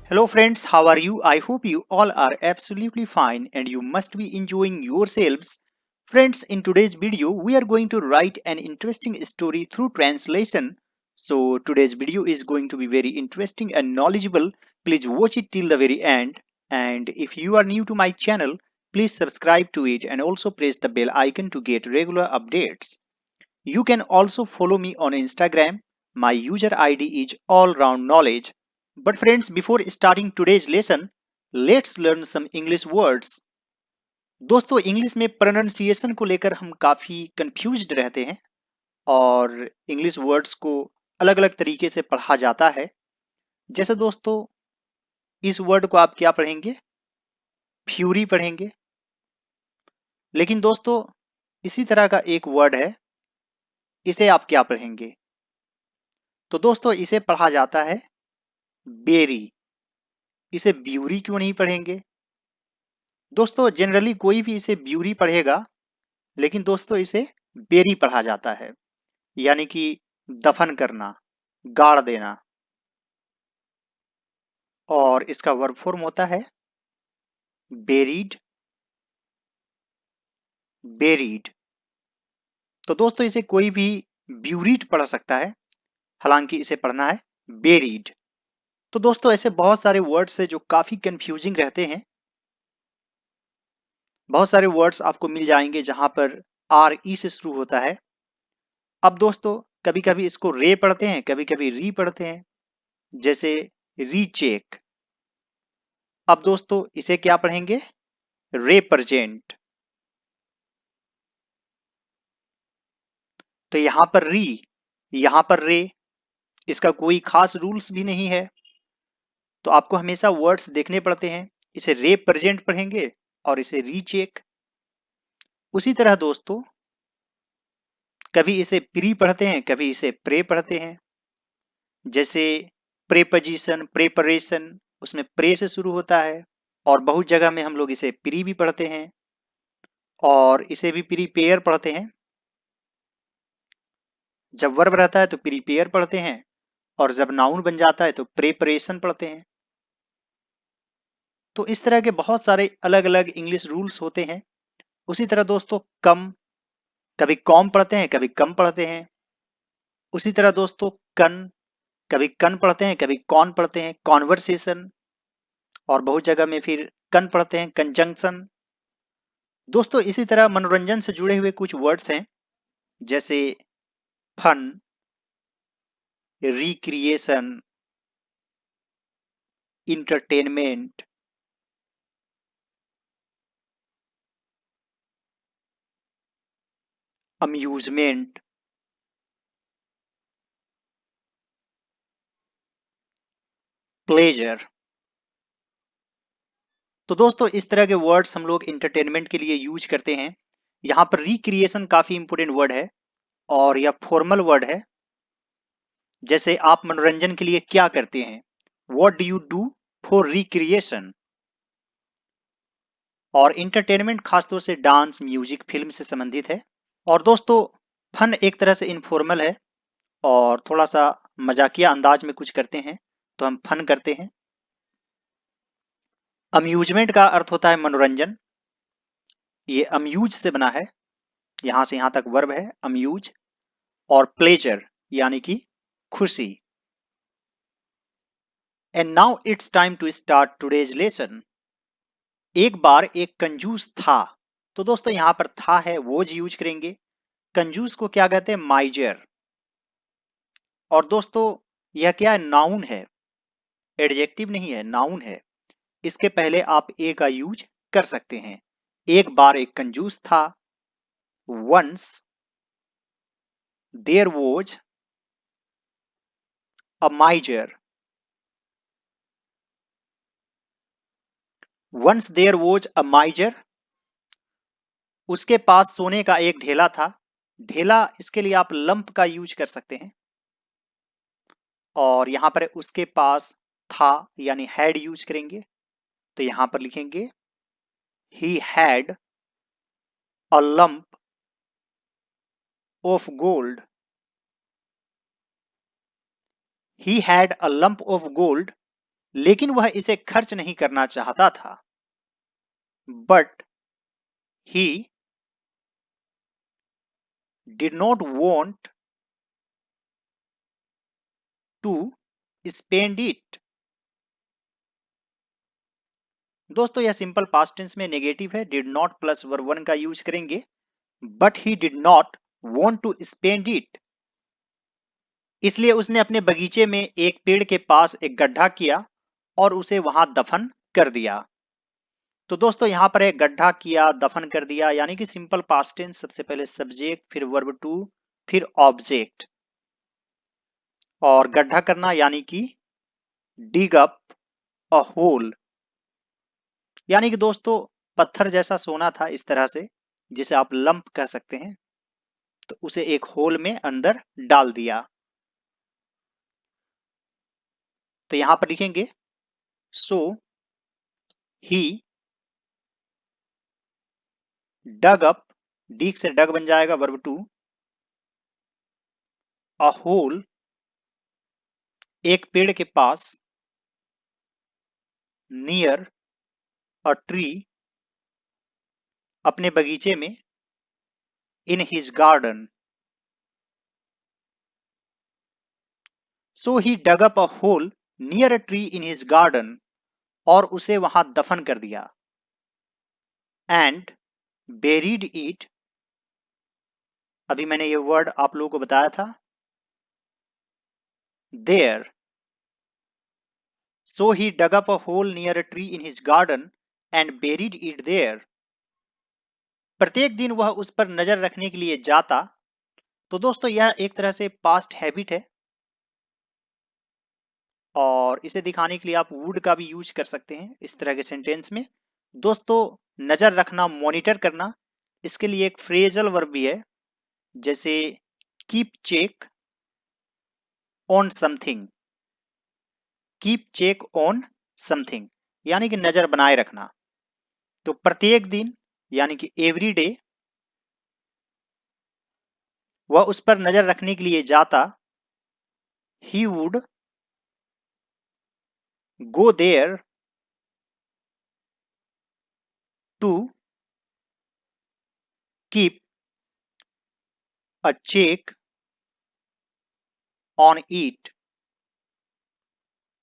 Hello friends, how are you? I hope you all are absolutely fine and you must be enjoying yourselves. Friends, in today's video, we are going to write an interesting story through translation. So today's video is going to be very interesting and knowledgeable. Please watch it till the very end. And if you are new to my channel, please subscribe to it and also press the bell icon to get regular updates. You can also follow me on Instagram. My user ID is allroundknowledge. But friends, before starting today's lesson, let's learn some English words. दोस्तों English में pronunciation को लेकर हम काफी confused रहते हैं और English words को अलग अलग तरीके से पढ़ा जाता है। जैसे दोस्तों इस वर्ड को आप क्या पढ़ेंगे? फ्यूरी पढ़ेंगे। लेकिन दोस्तों इसी तरह का एक वर्ड है, इसे आप क्या पढ़ेंगे? तो दोस्तों इसे पढ़ा जाता है बेरी। इसे ब्यूरी क्यों नहीं पढ़ेंगे? दोस्तों जनरली कोई भी इसे ब्यूरी पढ़ेगा, लेकिन दोस्तों इसे बेरी पढ़ा जाता है, यानी कि दफन करना, गाड़ देना। और इसका वर्ब फॉर्म होता है बेरीड। बेरीड। तो दोस्तों इसे कोई भी ब्यूरीड पढ़ सकता है, हालांकि इसे पढ़ना है बेरीड। तो दोस्तों ऐसे बहुत सारे वर्ड्स है जो काफी कंफ्यूजिंग रहते हैं। बहुत सारे वर्ड्स आपको मिल जाएंगे जहां पर आर ई से शुरू होता है। अब दोस्तों कभी कभी इसको रे पढ़ते हैं, कभी कभी री पढ़ते हैं, जैसे रीचेक। अब दोस्तों इसे क्या पढ़ेंगे? रिप्रेजेंट। तो यहां पर री, यहां पर रे, इसका कोई खास रूल्स भी नहीं है, तो आपको हमेशा वर्ड्स देखने पड़ते हैं। इसे रिप्रेजेंट पढ़ेंगे और इसे रीचेक। उसी तरह दोस्तों कभी इसे प्री पढ़ते हैं, कभी इसे प्रे पढ़ते हैं, जैसे प्रेपोजिशन, प्रेपरेशन, उसमें प्रे से शुरू होता है। और बहुत जगह में हम लोग इसे प्री भी पढ़ते हैं और इसे भी प्रीपेयर पढ़ते हैं। जब वर्ब रहता है तो प्रीपेयर पढ़ते हैं और जब नाउन बन जाता है तो प्रेपरेशन पढ़ते हैं। तो इस तरह के बहुत सारे अलग अलग इंग्लिश रूल्स होते हैं। उसी तरह दोस्तों कम, कभी कॉम पढ़ते हैं, कभी कम पढ़ते हैं। उसी तरह दोस्तों कन, कभी कन पढ़ते हैं, कभी कॉन पढ़ते हैं, कॉन्वर्सेशन। और बहुत जगह में फिर कन पढ़ते हैं, कंजंक्शन। दोस्तों इसी तरह मनोरंजन से जुड़े हुए कुछ वर्ड्स हैं, जैसे fun, recreation, entertainment, amusement, pleasure. तो दोस्तों इस तरह के वर्ड्स हम लोग इंटरटेनमेंट के लिए यूज करते हैं। यहाँ पर रिक्रिएशन काफी इंपोर्टेंट वर्ड है और यह फॉर्मल वर्ड है। जैसे आप मनोरंजन के लिए क्या करते हैं? What do you do for recreation? और इंटरटेनमेंट खासतौर से डांस, म्यूजिक, फिल्म से संबंधित है। और दोस्तों फन एक तरह से इनफॉर्मल है और थोड़ा सा मजाकिया अंदाज में कुछ करते हैं तो हम फन करते हैं। अम्यूजमेंट का अर्थ होता है मनोरंजन। ये अम्यूज से बना है, यहां से यहां तक वर्ब है अम्यूज। और प्लेजर यानी कि खुशी। And now it's time to start today's lesson. एक बार एक कंजूस था। तो दोस्तों यहां पर था है वोज यूज करेंगे। कंजूस को क्या कहते हैं? माइजर। और दोस्तों यह क्या है? नाउन है, एडजेक्टिव नहीं है, नाउन है। इसके पहले आप ए का यूज कर सकते हैं। एक बार एक कंजूस था। Once there was a miser. Once there was a miser. उसके पास सोने का एक ढेला था। ढेला, इसके लिए आप लंप का यूज कर सकते हैं। और यहां पर उसके पास था यानी हैड यूज करेंगे, तो यहां पर लिखेंगे he had a lump of gold. He had a lump of gold. लेकिन वह इसे खर्च नहीं करना चाहता था। But he did not want to spend it. दोस्तों यह सिंपल पास्ट टेंस में नेगेटिव है, did not plus verb one का यूज करेंगे। But he did not want to spend it, इसलिए उसने अपने बगीचे में एक पेड़ के पास एक गड्ढा किया और उसे वहां दफन कर दिया। तो दोस्तों यहां पर एक गड्ढा किया, दफन कर दिया, यानी कि सिंपल पास्ट टेंस, सबसे पहले सब्जेक्ट, फिर वर्ब टू, फिर ऑब्जेक्ट। और गड्ढा करना यानी कि डिग अप अ होल, यानी कि दोस्तों पत्थर जैसा सोना था इस तरह से, जिसे आप लंप कह सकते हैं, तो उसे एक होल में अंदर डाल दिया। तो यहां पर लिखेंगे सो ही डग अप, डीग से डग बन जाएगा वर्ब टू, अ होल एक पेड़ के पास, नियर अ ट्री अपने बगीचे में, in his garden. So he dug up a hole near a tree in his garden, और उसे वहां दफन कर दिया। एंड बेरीड इट, अभी मैंने ये वर्ड आप लोगों को बताया था, there. So he dug up a hole near a tree in his garden and buried it there. प्रत्येक दिन वह उस पर नजर रखने के लिए जाता। तो दोस्तों यह एक तरह से पास्ट हैबिट है, और इसे दिखाने के लिए आप वुड का भी यूज कर सकते हैं इस तरह के सेंटेंस में। दोस्तों नजर रखना, मॉनिटर करना, इसके लिए एक फ्रेजल वर्ब भी है, जैसे keep check on something. Keep check on something यानी कि नजर बनाए रखना। तो प्रत्येक दिन यानी कि एवरी डे वह उस पर नजर रखने के लिए जाता। He would go there to keep a check on it.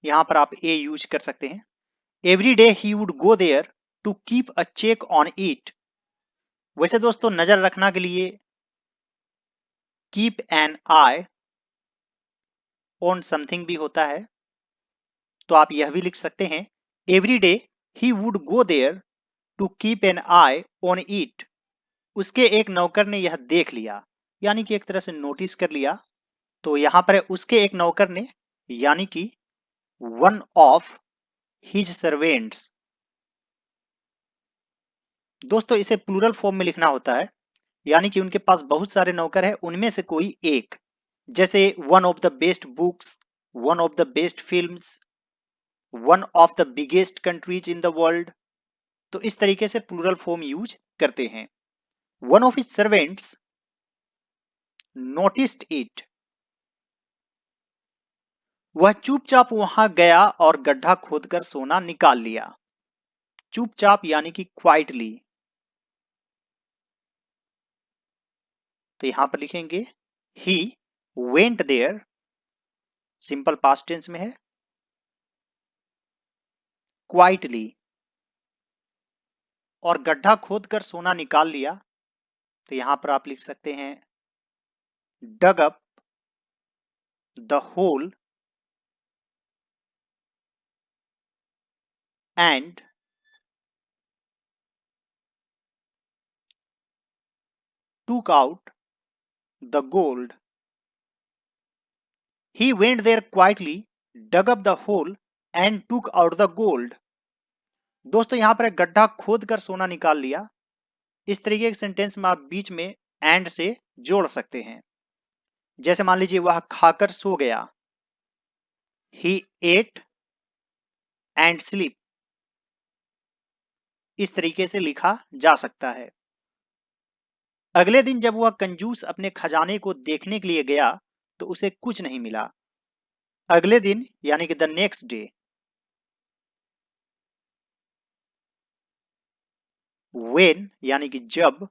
यहां पर आप ए यूज कर सकते हैं। Every day he would go there to keep a check on it. वैसे दोस्तों नजर रखना के लिए keep an eye on something भी होता है, तो आप यह भी लिख सकते हैं every day he would go there to keep an eye on it. उसके एक नौकर ने यह देख लिया, यानी कि एक तरह से नोटिस कर लिया। तो यहां पर है उसके एक नौकर ने, यानी कि वन ऑफ हिज सर्वेंट्स। दोस्तों इसे प्लूरल फॉर्म में लिखना होता है, यानी कि उनके पास बहुत सारे नौकर हैं, उनमें से कोई एक। जैसे one of the best books, one of the best films, one of the biggest countries in the world. तो इस तरीके से प्लूरल फॉर्म यूज करते हैं। One of his servants noticed it, वह चुपचाप वहां गया और गड्ढा खोदकर सोना निकाल लिया। चुपचाप यानी कि क्वाइटली। तो यहां पर लिखेंगे he went there, simple past tense में है, क्वाइटली, और गड्ढा खोदकर सोना निकाल लिया। तो यहां पर आप लिख सकते हैं dug up the hole and took out the gold. He went there quietly, dug up the hole and took out the gold. दोस्तों यहां पर एक गड्ढा खोद कर सोना निकाल लिया। इस तरीके के सेंटेंस में आप बीच में एंड से जोड़ सकते हैं। जैसे मान लीजिए वह खाकर सो गया, he ate and sleep, इस तरीके से लिखा जा सकता है। अगले दिन जब वह कंजूस अपने खजाने को देखने के लिए गया तो उसे कुछ नहीं मिला। अगले दिन यानी कि द नेक्स्ट डे, when यानी कि जब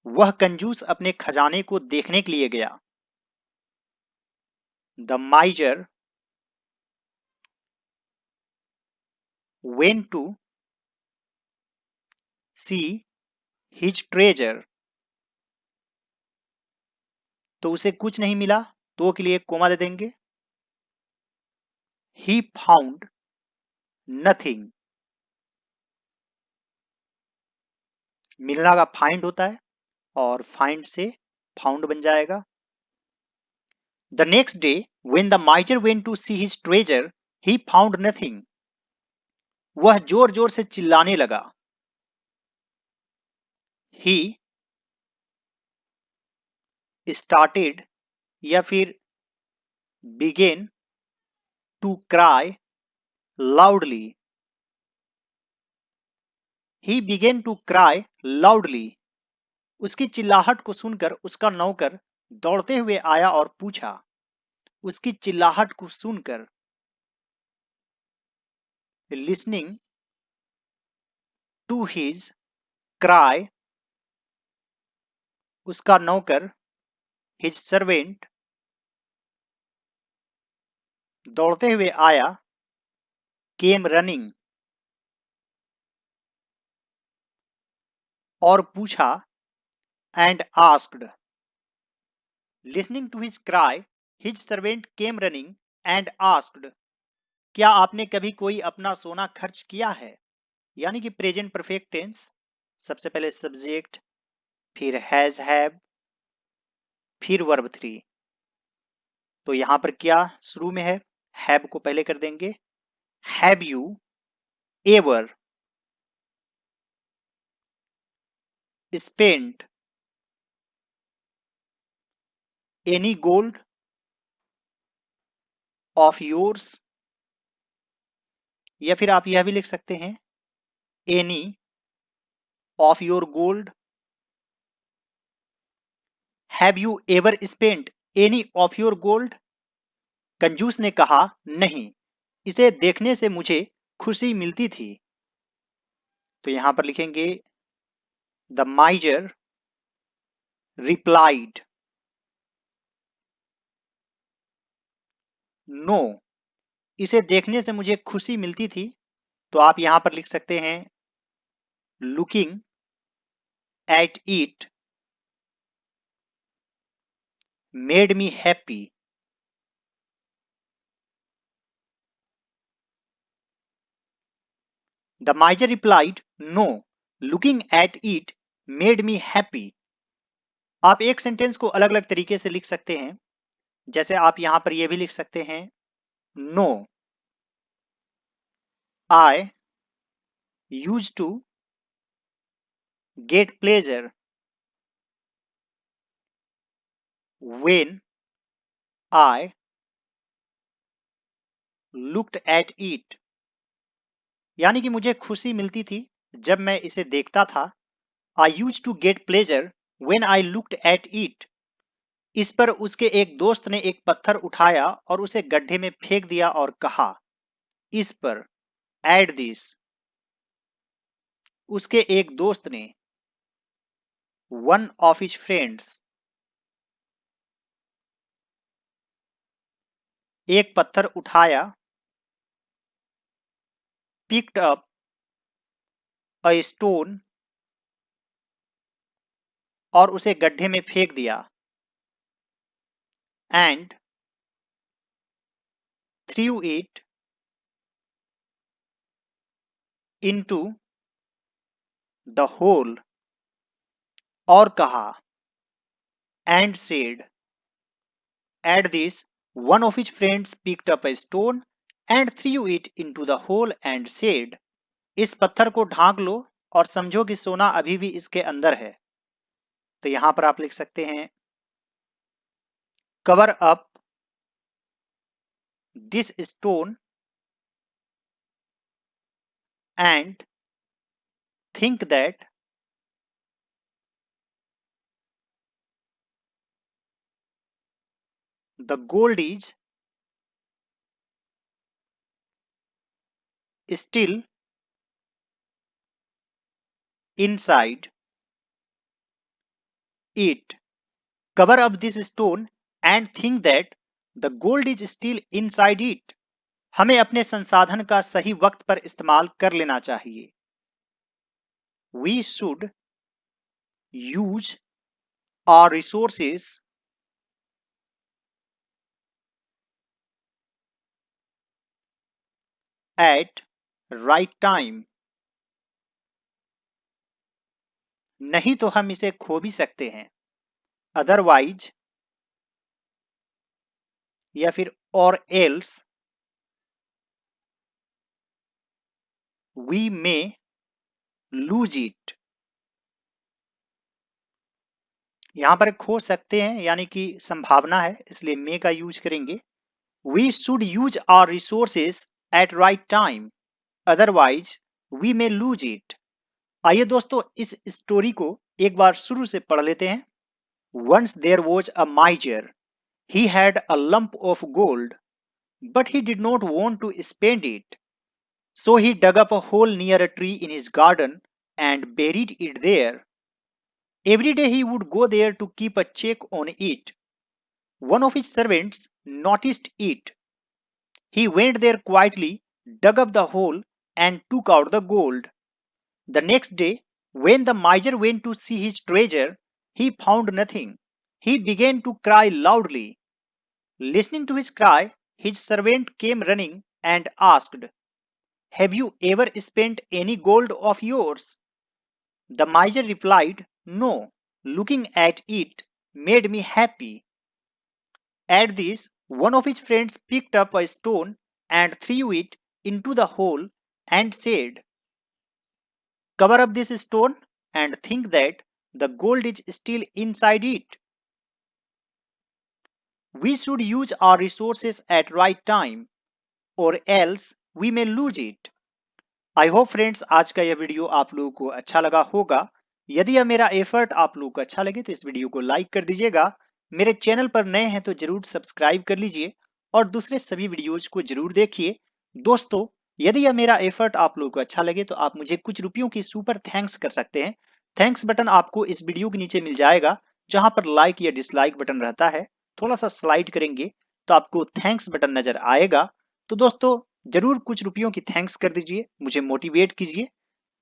वह कंजूस अपने खजाने को देखने के लिए गया। The माइजर went to see his treasure। तो उसे कुछ नहीं मिला, तो के लिए कोमा दे देंगे। he found nothing। मिलना का फाइंड होता है और फाइंड से फाउंड बन जाएगा। The next day when the miser went to see his treasure he found nothing। वह जोर जोर से चिल्लाने लगा। he started या फिर began to cry loudly। he began to cry loudly। उसकी चिल्लाहट को सुनकर उसका नौकर दौड़ते हुए आया और पूछा। उसकी चिल्लाहट को सुनकर listening to his cry उसका नौकर his servant दौड़ते हुए आया came running और पूछा and asked। listening to his cry his servant came running and asked। क्या आपने कभी कोई अपना सोना खर्च किया है? यानी कि प्रेजेंट परफेक्ट टेंस। सबसे पहले सब्जेक्ट, फिर हैज हैव, फिर वर्ब थ्री। तो यहां पर क्या शुरू में है? हैव को पहले कर देंगे। Have you ever spent any gold of yours? या फिर आप यह भी लिख सकते हैं any of your gold. Have you ever spent any of your gold? कंजूस ने कहा नहीं, इसे देखने से मुझे खुशी मिलती थी। तो यहां पर लिखेंगे द माइजर रिप्लाइड नो। इसे देखने से मुझे खुशी मिलती थी, तो आप यहां पर लिख सकते हैं looking at it made me happy. The miser replied no looking at it made me happy. आप एक सेंटेंस को अलग अलग तरीके से लिख सकते हैं। जैसे आप यहां पर यह भी लिख सकते हैं no I use to get pleasure when I looked at it. यानी कि मुझे खुशी मिलती थी जब मैं इसे देखता था। I use to get pleasure when I looked at it. इस पर उसके एक दोस्त ने एक पत्थर उठाया और उसे गड्ढे में फेंक दिया और कहा। इस पर एड दिस उसके एक दोस्त ने वन ऑफ हिज फ्रेंड्स एक पत्थर उठाया पिक्ड अप अ स्टोन और उसे गड्ढे में फेंक दिया and threw it into the hole. और कहा and said at this one of his friends picked up a stone and threw it into the hole and said। इस पत्थर को ढांक लो और समझो कि सोना अभी भी इसके अंदर है। तो यहां पर आप लिख सकते हैं cover up this stone and think that the gold is still inside it. Cover up this stone and think that the gold is still inside it. हमें अपने संसाधन का सही वक्त पर इस्तेमाल कर लेना चाहिए. We should use our resources at right time. नहीं तो हम इसे खो भी सकते हैं. Otherwise या फिर or else we may lose it. यहां पर खो सकते हैं यानी कि संभावना है, इसलिए may का यूज करेंगे. We should use our resources at right time. Otherwise we may lose it. आइए दोस्तों इस स्टोरी को एक बार शुरू से पढ़ लेते हैं. Once there was a miser. He had a lump of gold, but he did not want to spend it. So he dug up a hole near a tree in his garden and buried it there. Every day he would go there to keep a check on it. One of his servants noticed it. He went there quietly, dug up the hole, and took out the gold. The next day, when the miser went to see his treasure, he found nothing. He began to cry loudly. Listening to his cry, his servant came running and asked, "Have you ever spent any gold of yours?" The miser replied, "No, looking at it made me happy." At this, one of his friends picked up a stone and threw it into the hole and said, "Cover up this stone and think that the gold is still inside it." We should use our resources at right time or else we may lose it. I hope friends आज का यह video आप लोगों को अच्छा लगा होगा. यदि यह मेरा एफर्ट आप लोगों को अच्छा लगे तो इस वीडियो को लाइक कर दीजिएगा. मेरे चैनल पर नए हैं तो जरूर सब्सक्राइब कर लीजिए और दूसरे सभी वीडियोज को जरूर देखिए. दोस्तों यदि यह मेरा एफर्ट आप लोगों को अच्छा लगे तो आप मुझे कुछ रुपयों की सुपर थैंक्स कर सकते हैं. थैंक्स बटन आपको इस वीडियो के नीचे मिल जाएगा जहां पर लाइक या डिसलाइक बटन रहता है. थोड़ा सा स्लाइड करेंगे तो आपको थैंक्स बटन नजर आएगा. तो दोस्तों जरूर कुछ रुपयों की थैंक्स कर दीजिए, मुझे मोटिवेट कीजिए.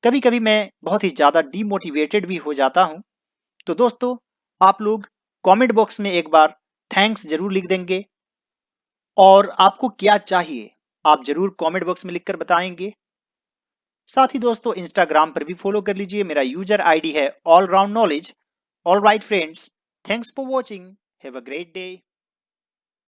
कभी कभी मैं बहुत ही ज्यादा डीमोटिवेटेड भी हो जाता हूं. तो दोस्तों आप लोग कमेंट बॉक्स में एक बार थैंक्स जरूर लिख देंगे और आपको क्या चाहिए आप जरूर कमेंट बॉक्स में लिखकर बताएंगे. साथ ही दोस्तों इंस्टाग्राम पर भी फॉलो कर लीजिए, मेरा यूजर आईडी है all round knowledge. All right friends, thanks for watching. Have a great day.